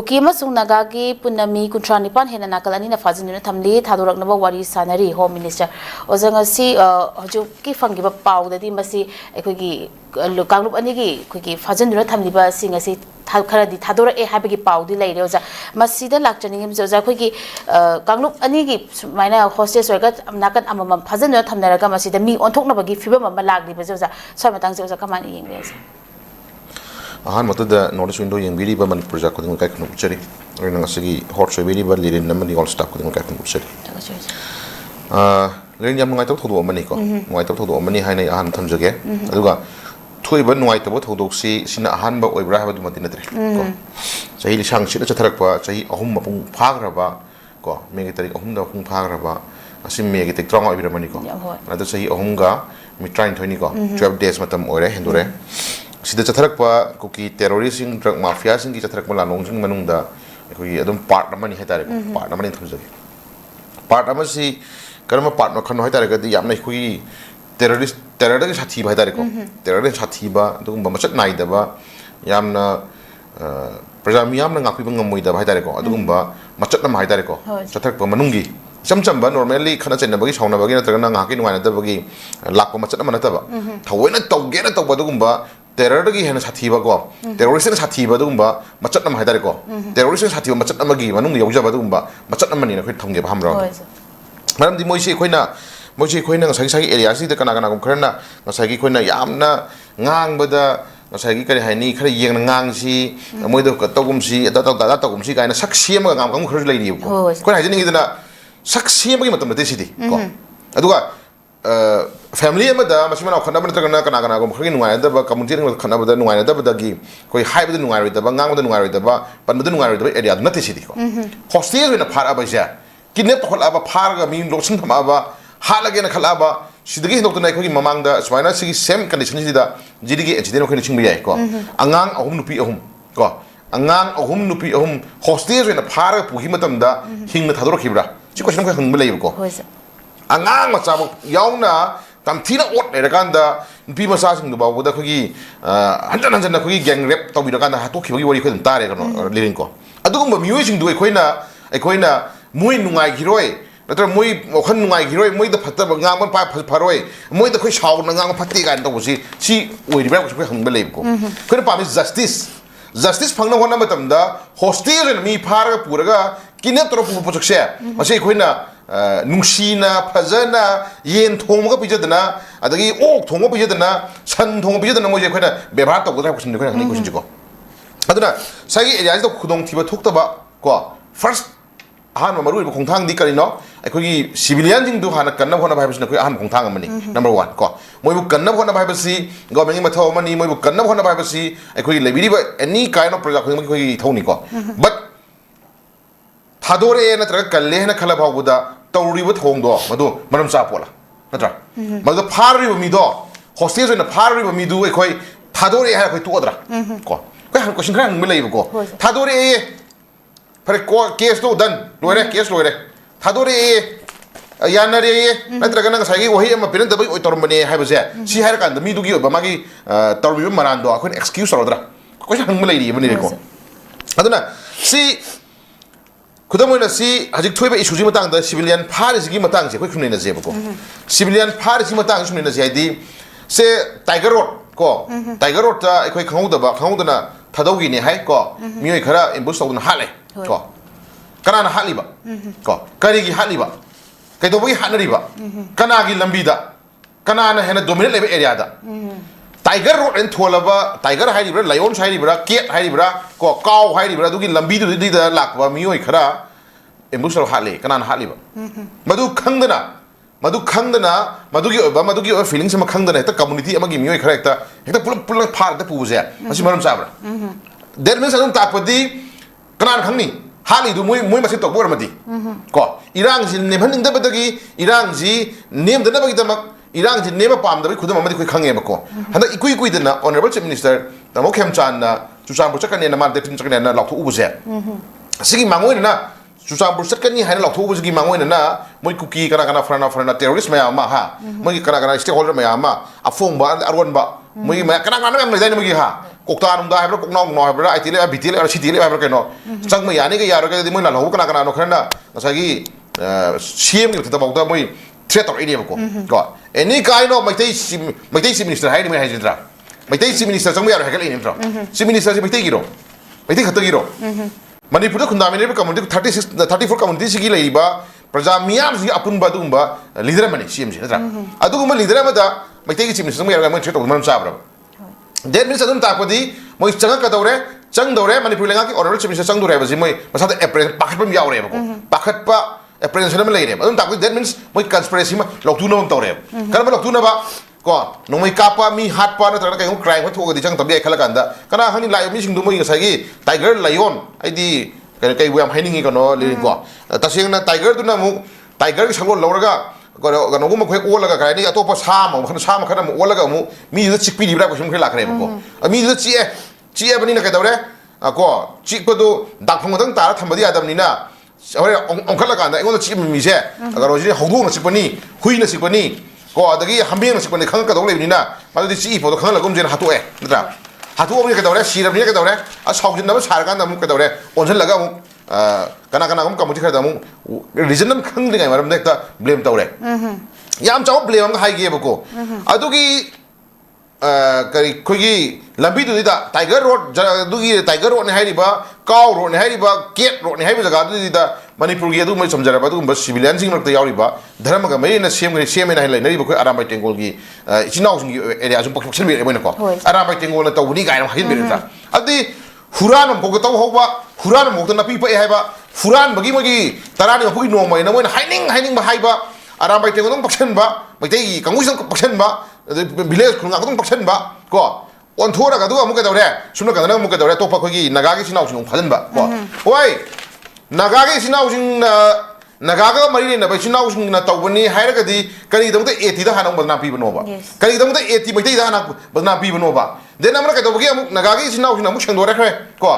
Kuki amasung Nagagi punami kuntranipan hena nakalani na fazin thamli thadoraknaba wari sanari Home Minister ozangasi hojuki fangiba pawdadi masi ekogi kanglup anigi kuki fazin thamliba singasi kharadi thadora e habigi pawdi leire oza masida lakchani oza kuki kanglup anigi maina hostess oga nakan amam fazin thamnaraga masida mi onthoknabagi fibam ama lagli oza samatang oza kamani yengbe ahan matuda notice window yang biri ba manipur ja koding kai khunu chari rena ngasigi hot show biri ba lirin namani all staff koding kai khunu chari lirin yam ngai tok thodo mani ko ngai tok thodo mani hainai ahan thamjage aduga thoi ba ngai tok thodo si sina ahan ba oibra ha ba dumati natre ko sahi lisang sina chatharak ba sahi ahum mapung phagra ba ko megi tarik ahum da pung phagra ba asim megi tek trong oibra mani ko adu sahi ahum ga mi train thoini ko 12 days matam ore hendore sida chatharak pa kuki terrorist sing drug mafia sing ki chatharak mala nong sing manungda koi adum part namani hetare part namani thumjage part amasi karma part no khan hetare gadi yamna koi terrorist terror sathi ba hetare ko terrorist sathi ba dum ba machat nai da ba yamna prajami yamna ngakpi ba ngamoi da ba hetare ko adum ba machat na ma hetare ko chatharak pa manungi cham ba normally khana chen na bagi sauna bagi na tarana ngaki nuai na da bagi lakpa machat na ta ba thawena tawge na tawba dum ba terror gi hena sathi ba ko terrorist na sathi ba dum ba machat na haidare ko terrorist na sathi ba machat na gi manung yauja ba dum ba machat na mani na khoi thongge ba hamra maram di moi se khoina ngasai sai area si da kana kana kum kharna ngasai gi khoina yamna ngang ba da ngasai gi kari haini khari yeng na ngang si moi da ka togum si da togum si kaina saksi ma ngam kam khar lai ri ko khoi hajini gi da saksi ma gi matam de si di ko aduga family ama da masima khana ban tragana kana kana gom khagi nuai da ba community ring khana ba nuai da ba da gi koi hai ba nuai da ba ngang ba nuai da ba pan ba nuai da ba area na te sidi ko hostel na phara ba ja kinep khol aba phar ga min lo sing thama ba halage na khala ba sidagi hindok na khagi mamang da swaina sigi same condition sida jidigi accident khoi ching bi ko angang ahum nupi ahum ko angang ahum nupi ahum hostel na phara puhi matam da hing na thador khibra chi question khoi hang ba lei ko angang macha yauna tamthina ot lerakanda nupi macha sing du babu da khogi hanjan na khogi gang rap to bi rakanda ha to khibagi wari khoi tare kano lirin ko adugum ba mioi sing du khoina moi nungai giroi natra moi okhan nungai giroi moi da phatta ngang ban pa pharoi moi da khoi shaw na ngang phatti gan to si oi ri ba khoi hang ba leib ko khoi pa justice phangna hona matam da hostel ren mi phar puraga kinep tro pu chakse masai khoina nungsina phajana yen thongga pijadana adagi ok thongga pijadana san thongga pijadana moi khoina bebhar to godra question khoina ni question ko aduna sagi area to khudong thiba thokta ko first han maru ba khongthang di karino akhoi civilian jing du hana kanna hona bhai bisna khoi han khongthang amani number 1 ko moi bu kanna hona bhai basi government ma thaw mani moi bu kanna hona bhai basi akhoi lebiri ba any kind of project khoi thawni ko but thadore na tra kalle na khala bhawbuda tawri ba thongdo madu manam cha pola natra madu phari ba mi do hostel na phari ba mi du akhoi thadore ha khoi tuadra ko ko han question khang mi lei ba ko thadore pare ko case to dan loire case loire thadore yanare natraga nang sagi wahi ama piran da bai oi tormane hai base si har kan da mi dugi ba magi torbi marando akon excuse rodra ko hang mulai ri bani ko aduna si kudamoina si hajik thoiba issue ji matang da civilian pharis gi matang se ko khumne na je ba ko civilian pharis gi matang khumne na je di se tiger road ko tiger road ta ekoi khangudana thadaugi ne hai ko mioi khara imbush tawduna hale ko kana haliba ko kari gi haliba kai do bi hanariba kana gi lambida kana na hena dominate level area da tiger road en tholaba tiger hai libra lion hai libra cat hai libra ko cow hai libra du gi lambi du di da lakwa mioi khara imbush hale kana haliba madu khangdana madu gi feelings ma khangdana ta community amagi mioi khara ekta pulak phar ta pu je masi maram sabra that means adum tapadi kanan khangni hali du moi masi tok bor madi ko irang ji ne bhaning da badagi irang ji nem da na bagi damak irang ji nema pam da khudam amadi khoi khange ba ko handa ikui da na honorable chief minister tamo khemchan na chuchang bu chakane na ma de tin chakane na lakthu ubu je sigi mangoi na chuchang bu chakani haina lakthu ubu sigi mangoi na moi kuki kana farana terrorist maya ma ha moi kana stakeholder maya ma afong ba arwan ba moi ma kana ngam le dai moi ha kokta nung da habra kokna no habra itile bitile ar sitile habra keno changma yani ga yar ga di moi la lo kana no khana ngasagi CM gi ta bawda moi threat or idea ko any kind of maitai si minister hai ni mai hajindra maitai si minister changma yar hagal ni dra si minister si maitai giro maitai khata giro manipur da khunda mene community 34 community sigi leiba praja miyam sigi apun ba dumba leader mani CM si dra adu ma leader ma da maitai si minister changma yar ga mai threat or man sabra that means adum takpadi moi changa ka dore manipur lenga ki order chief minister chang dore ba ji moi masa da appraisal pakhat pam yaw re ba ko pakhat pa appraisal ma leire adum takpadi that means moi conspiracy ma loktu na tawre kan ma loktu na ba ko no moi kapa mi hat pa na tra ka crime ma thoga di chang tabi khala kanda kana hani lai mi sing du moi sa gi tiger lion ai di kai wam haining ko no le ko taseng na tiger du na mu tiger ki sango loragaก็น้องกูมาคุยโอ้แล้วก็ใครนี่ตัวภาษาหมอคนชามาขนาดโอ้แล้วก็มีจะชิคปี้ดีแบบก็ชิมเคยหลักเลยมั้งก็มีจะจี้แบบนี้นะแกตัวเนี่ยก็จี้ก็ดูดักพงตั้งตาทำแบบนี้แบบนี้นะเอาไว้องค์ขลักกันแต่ไอ้คนจะจี้มันมีใช่ก็เราจี้หงดูนะชิคปี้นี่คุยนะชิคปี้นี่ก็ตะกี้ฮัมเบียงนะชิคปี้นี่ข้างกระโดดเลยนี่นะมาดูจี้พอตัวข้างหลังก็มันจะหาตัวนะครับหาตัวนี่แกตัวเนี่ยชีแบบนี้แกตัวเนี่ยชาวจีนนั้นชากันแต่มึงแกตัวเนี่ยอ่อนฉันแล้วก็มึงkana cũng cầm một chiếc khăn tamo reason nam khang dingai maram nek ta blame tawre yam chaw blame ga hai ge bako adu gi kari khogi lambi du da tiger road du gi tiger road ne hai riba cow road ne hai riba gate road ne hai jaga du da manipur gi adu mai samjara ba du ba civilian sing rak ta yaw riba dharma ga mai na sem na hai lai na riba khoi aram bai tengol gi chinau sing area sum pak chen bi mai na ko aram bai tengol na tawni ga na hin bi ta adi Huran am ko taw hoba huran am ko na pi pa hai ba furan bagi magi tarani ma pui no mai na moi na haining ba hai ba aram bai tengol pakchen ba bai tei kangu sang pakchen ba village khunga ko pakchen ba ko on thora ga du am ko dawre sunu ka na mu ka dawre to pa ko gi naga gi sinau sing phajan ba ko oi naga gi sinau sing naga ga mari na bai sinau sing na tawbani hai ra ga di kari dam te 80 da hanang badna pi bano ba kari dam te 80 bai tei da hanang badna pi bano ba den amra ka to gi am naga gi sinau sing na mu chang do ra khre ko